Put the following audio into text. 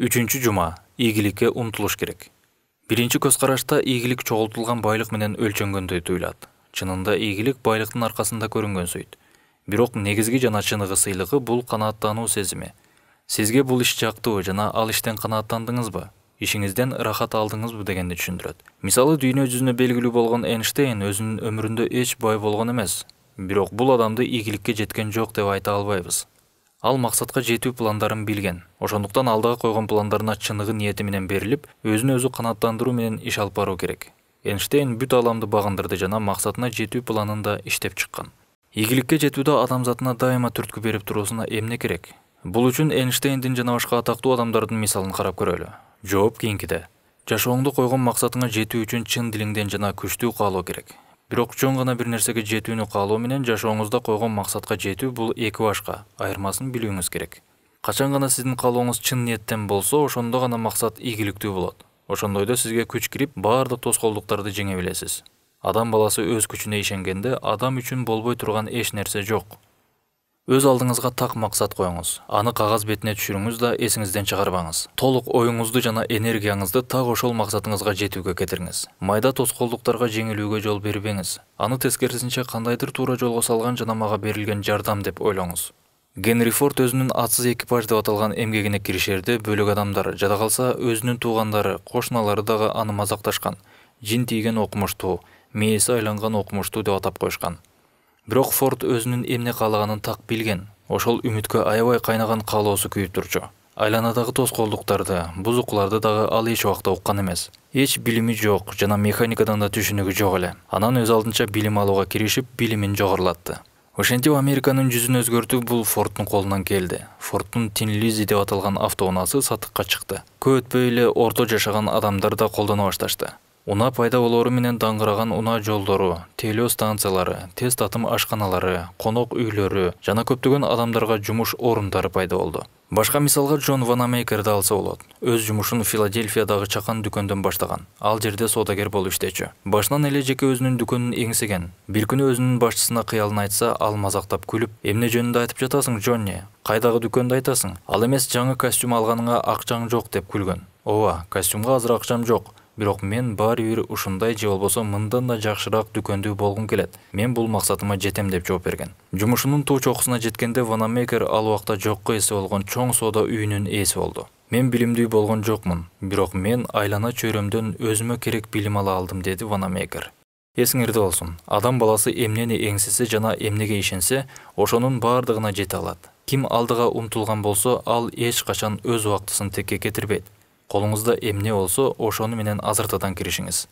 Үчүнчү жума. Ийгиликке умтулуш керек. Биринчи көз карашта ийгилик чогултулган байлык менен өлчөнгөндөй туюлат. Чынында ийгилик байлыктын аркасында көрүнгөн сөйт. Бирок негизги жана чыныгы сыйлыгы бул канааттануу сезими. Сизге бул иш жактуу жана ал иштен канааттандыңызбы? Ишиңизден ырахат алдыңызбы дегенди түшүндүрөт. Мисалы, дүйнө жүзүнө белгилүү болгон Эйнштейн өзүнүн өмүрүндө эч бай болгон эмес. Бирок бул адамды ийгиликке жеткен жок деп айта албайбыз. Ал максатка жетүү пландарын билген. Ошондуктан алдыга койгон пландарына чыныгы ниети менен берилип, өзүн өзү канааттандыруу менен иш алып баруу керек. Эйнштейн бүт аламды багындырды жана максатына жетүү планында иштеп чыккан. Ийгиликке жетүүдө адамзатына дайыма түрткү берип туруусуна эмне керек? Бул үчүн Эйнштейндин жана башка атактуу адамдардын мисалын карап көрөлү. Жооп кийинкиде. Жашооңдо койгон максатыңа жетүү үчүн чын дилиңден жана күчтүү каалоо керек. Бирок жөн гана бир нерсеге жетүүнү каалоо менен жашооңузда койгон максатка жетүү бул эки башка, айырмасын билүүңүз керек. Качан гана сиздин каалооңуз чын ниеттен болсо, ошондо гана максат ийгиликтүү болот. Ошондойдо сизге күч кирип, баардык тоскоолдуктарды жеңе билесиз. Адам баласы өз күчүнө ишенгенде, адам үчүн болбой турган эч нерсе жок. Өз алдыңызга так максат коюңуз. Аны кагаз бетине түшүрүңүз да эсиңизден чыгарбаңыз. Толук оюңузду жана энергияңызды так ошол максатыңызга жетүүгө кетириңиз. Майда тоскоолдуктарга жеңилүүгө жол бербеңиз. Аны тескерисинче кандайдыр туура жолго салган жана мага берилген жардам деп ойлоңуз. Генри Форд өзүнүн атсыз экипаж деп аталган эмгегине киришерде бөлөк адамдар, жада калса өзүнүн туугандары, кошуналары дагы аны мазакташкан. Жин тийген окумуштуу, мээси айланган окумуштуу деп атап коюшкан. Бирок Форд өзүнүн эмне каалаганын так билген. Ошол үмүткө аябай кайнаган каалоосу күйүп турчу. Айланадагы тоскоолдуктарды, бузукуларды дагы ал эч убакта уккан эмес. Эч билими жок жана механикадан да түшүнүгү жок эле. Анан өз алдынча билим алууга киришип, билимин жогорулатты. Ошентип Американын жүзүн өзгөртүү бул Фордтун колунан келди. Фордтун Тин Лизи деп аталган автоунаасы сатыкка чыкты. Көп өтпөй эле орто жашаган адамдар да колдоно башташты. Унаа пайда болоору менен даңгыраган унаа жолдору, тейлөө станциялары, тест атым ашканалары, конок үйлөрү жана көптөгөн адамдарга жумуш орундары пайда болду. Башка мисалга Джон Ванамейкерди алса болот. Өз жумушун Филадельфиядагы чакан дүкөндөн баштаган. Ал жерде содагер болуп иштечү. Башынан эле жеке өзүнүн дүкөнүн эңсеген. Бир күнү өзүнүн башчысына кыялын айтса, ал мазактап күлүп: "Эмне жөнүндө айтып жатасың, Джонни? Кайдагы дүкөндү айтасың? Ал эмес жаңы костюм алганыңа акчаң жок" деп күлгөн. "Ооба, костюмга азыр акчам жок. Бирок мен баары бир ушундай же болбосо мындан да жакшыраак дүкөндүү болгум келет. Мен бул максатыма жетем" деп жооп берген. Жумушунун туу чокусуна жеткенде Ванамейкер ал убакта жокко эси болгон чоң соода үйүнүн ээси болду. "Мен билимдүү болгон жокмун, бирок мен айлана чөйрөмдөн өзүмө керек билим ала алдым", деди Ванамейкер. Эсиңерде болсун, адам баласы эмнени эңсесе жана эмнеге ишенсе, ошонун баардыгына жете алат. Ким алдыга умтулган болсо, ал эч качан өз убактысын текке кетирбейт. Колуңузда эмне болсо, ошону менен азыртадан киришиңиз.